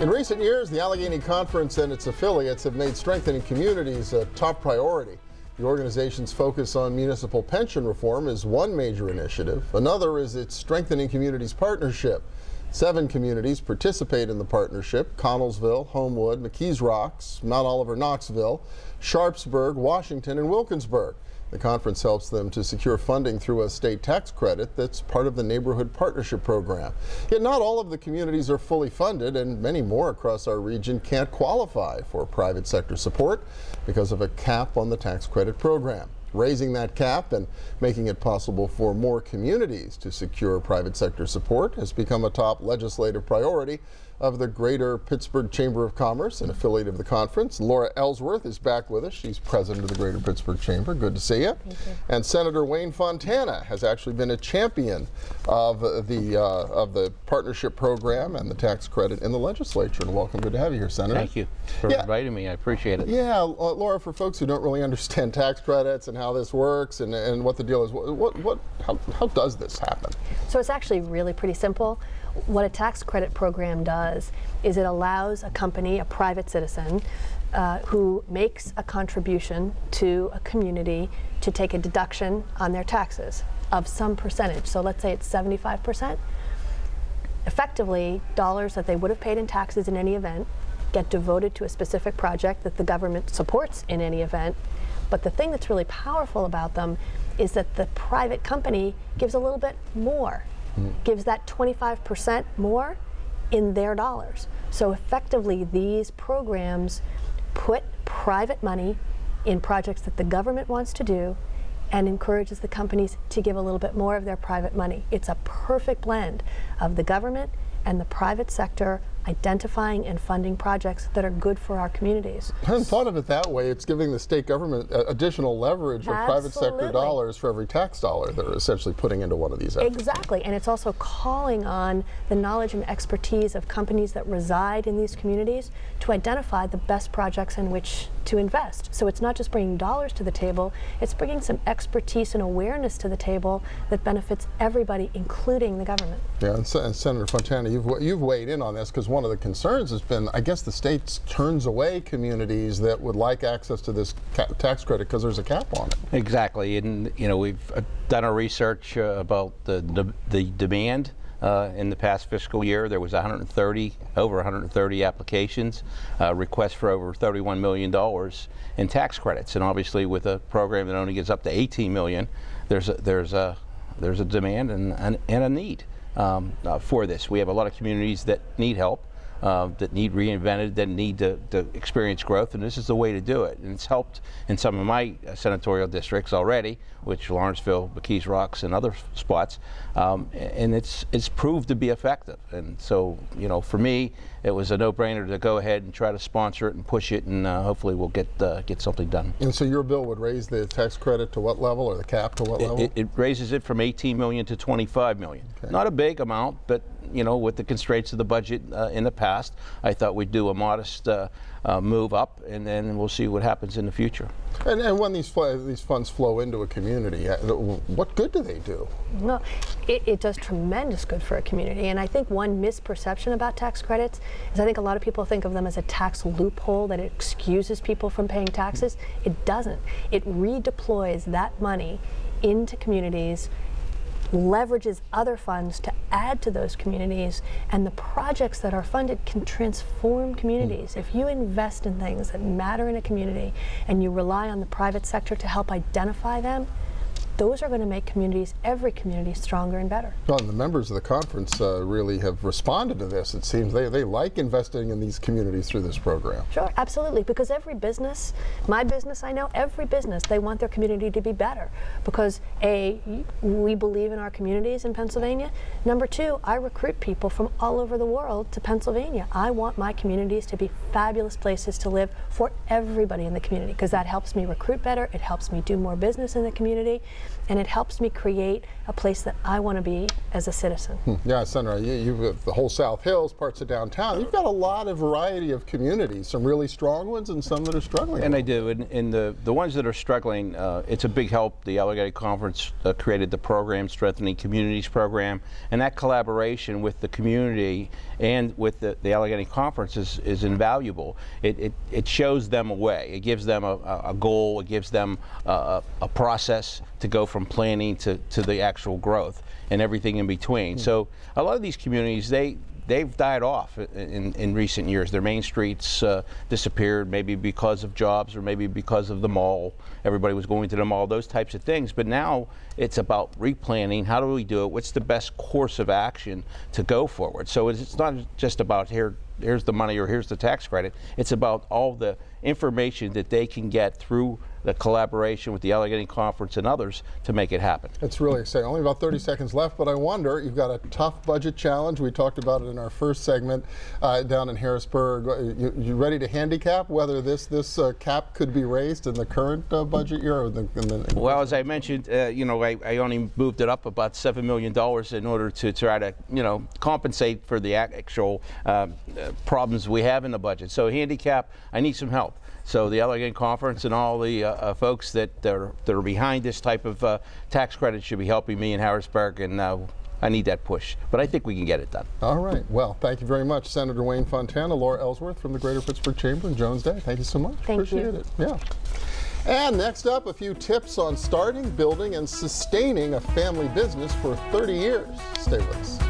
In recent years, the Allegheny Conference and its affiliates have made strengthening communities a top priority. The organization's focus on municipal pension reform is one major initiative. Another is its Strengthening Communities Partnership. 7 communities participate in the partnership: Connellsville, Homewood, McKees Rocks, Mount Oliver Knoxville, Sharpsburg, Washington, and Wilkinsburg. The conference helps them to secure funding through a state tax credit that's part of the Neighborhood Partnership Program. Yet not all of the communities are fully funded, and many more across our region can't qualify for private sector support because of a cap on the tax credit program. Raising that cap and making it possible for more communities to secure private sector support has become a top legislative priority of the Greater Pittsburgh Chamber of Commerce, an affiliate of the conference. Laura Ellsworth is back with us. She's president of the Greater Pittsburgh Chamber. Good to see you. Thank you. And Senator Wayne Fontana has actually been a champion of the partnership program and the tax credit in the legislature. And welcome. Good to have you here, Senator. Thank you for inviting me. I appreciate it. Yeah, Laura, for folks who don't really understand tax credits and how this works and what the deal is, how does this happen? So it's actually really pretty simple. What a tax credit program does is it allows a company, a private citizen, who makes a contribution to a community to take a deduction on their taxes of some percentage. So let's say it's 75%. Effectively, dollars that they would have paid in taxes in any event get devoted to a specific project that the government supports in any event. But the thing that's really powerful about them is that the private company gives a little bit more. Gives that 25% more in their dollars. So effectively, these programs put private money in projects that the government wants to do and encourages the companies to give a little bit more of their private money. It's a perfect blend of the government and the private sector identifying and funding projects that are good for our communities. I hadn't thought of it that way. It's giving the state government additional leverage of private sector dollars for every tax dollar they're essentially putting into one of these efforts. Exactly, and it's also calling on the knowledge and expertise of companies that reside in these communities to identify the best projects in which to invest. So it's not just bringing dollars to the table, it's bringing some expertise and awareness to the table that benefits everybody, including the government. Yeah, and Senator Fontana, you've weighed in on this because one of the concerns has been, I guess the state turns away communities that would like access to this tax credit because there's a cap on it. Exactly, and you know, we've done our research about the demand. In the past fiscal year, there was over 130 applications, requests for over $31 million in tax credits, and obviously with a program that only gives up to $18 million, there's a demand and a need for this. We have a lot of communities that need help, that need reinvented, that need to experience growth, and this is the way to do it. And it's helped in some of my senatorial districts already, which Lawrenceville, McKees Rocks, and other spots, and it's proved to be effective. And so, you know, for me, it was a no-brainer to go ahead and try to sponsor it and push it, and hopefully we'll get something done. And so your bill would raise the tax credit to what level, or the cap to what level? It raises it from $18 million to $25 million. Okay. Not a big amount, but you know, with the constraints of the budget in the past, I thought we'd do a modest move up, and then we'll see what happens in the future. And when these funds flow into a community, what good do they do? No, it does tremendous good for a community. And I think one misperception about tax credits is I think a lot of people think of them as a tax loophole, that it excuses people from paying taxes. It doesn't. It redeploys that money into communities, leverages other funds to add to those communities, and the projects that are funded can transform communities. If you invest in things that matter in a community and you rely on the private sector to help identify them, those are going to make communities, every community, stronger and better. Well, and the members of the conference really have responded to this. It seems they like investing in these communities through this program. Sure, absolutely, because every business, my business, I know, every business, they want their community to be better because A, we believe in our communities in Pennsylvania. Number 2, I recruit people from all over the world to Pennsylvania. I want my communities to be fabulous places to live for everybody in the community because that helps me recruit better, it helps me do more business in the community. and it helps me create a place that I want to be as a citizen. Yeah, Senator, you've got the whole South Hills, parts of downtown. You've got a lot of variety of communities, some really strong ones and some that are struggling. And I do, and the ones that are struggling, it's a big help. The Allegheny Conference created the program, Strengthening Communities program, and that collaboration with the community and with the Allegheny Conference is invaluable. It shows them a way. It gives them a goal. It gives them a process to go from planning to the actual growth and everything in between. So a lot of these communities, they've died off in recent years. Their main streets disappeared, maybe because of jobs or maybe because of the mall. Everybody was going to the mall, those types of things. But now it's about replanning. How do we do it? What's the best course of action to go forward? So it's not just about here's the money or here's the tax credit. It's about all the information that they can get through the collaboration with the Allegheny Conference and others to make it happen. It's really exciting. Only about 30 seconds left, but I wonder, you've got a tough budget challenge. We talked about it in our first segment down in Harrisburg. You ready to handicap whether this cap could be raised in the current budget year? Or well, as I mentioned, I only moved it up about $7 million in order to try to, compensate for the actual problems we have in the budget. So handicap, I need some help. So the Allegheny Conference and all the folks that are behind this type of tax credit should be helping me in Harrisburg, and I need that push. But I think we can get it done. All right. Well, thank you very much, Senator Wayne Fontana, Laura Ellsworth from the Greater Pittsburgh Chamber, and Jones Day. Thank you so much. Appreciate it. Yeah. And next up, a few tips on starting, building, and sustaining a family business for 30 years. Stay with us.